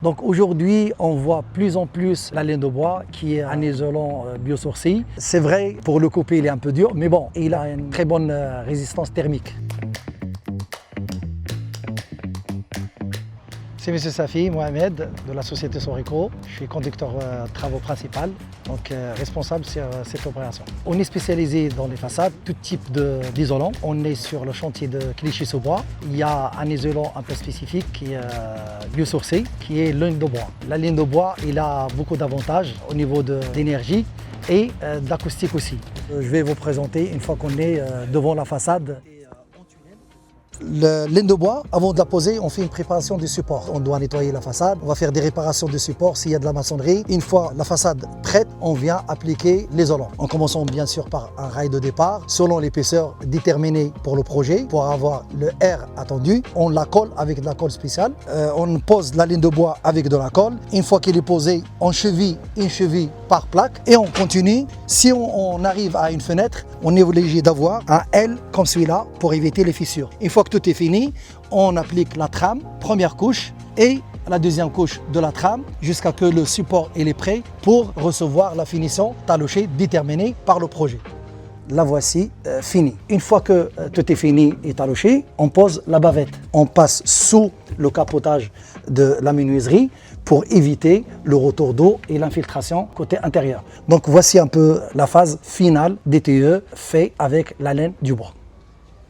Donc aujourd'hui, on voit plus en plus la laine de bois qui est un isolant biosourcé. C'est vrai, pour le couper, il est un peu dur, mais bon, il a une très bonne résistance thermique. C'est M. Safi Mohamed de la société Soreco. Je suis conducteur travaux principal, donc responsable sur cette opération. On est spécialisé dans les façades, tout type d'isolant. On est sur le chantier de Clichy-sous-Bois. Il y a un isolant un peu spécifique qui est biosourcé, qui est laine de bois. La laine de bois, il a beaucoup d'avantages au niveau d'énergie et d'acoustique aussi. Je vais vous présenter une fois qu'on est devant la façade. La laine de bois, avant de la poser, on fait une préparation du support. On doit nettoyer la façade, on va faire des réparations de support s'il y a de la maçonnerie. Une fois la façade prête, on vient appliquer l'isolant. En commençant bien sûr par un rail de départ, selon l'épaisseur déterminée pour le projet, pour avoir le R attendu. On la colle avec de la colle spéciale. On pose la laine de bois avec de la colle. Une fois qu'elle est posée, on cheville une cheville par plaque et on continue. Si on arrive à une fenêtre, on est obligé d'avoir un L comme celui-là pour éviter les fissures. Une fois que tout est fini, on applique la trame, première couche, et la deuxième couche de la trame jusqu'à ce que le support est prêt pour recevoir la finition talochée déterminée par le projet. La voici finie. Une fois que tout est fini et taloché, on pose la bavette. On passe sous le capotage de la menuiserie pour éviter le retour d'eau et l'infiltration côté intérieur. Donc voici un peu la phase finale des TE fait avec la laine du bois.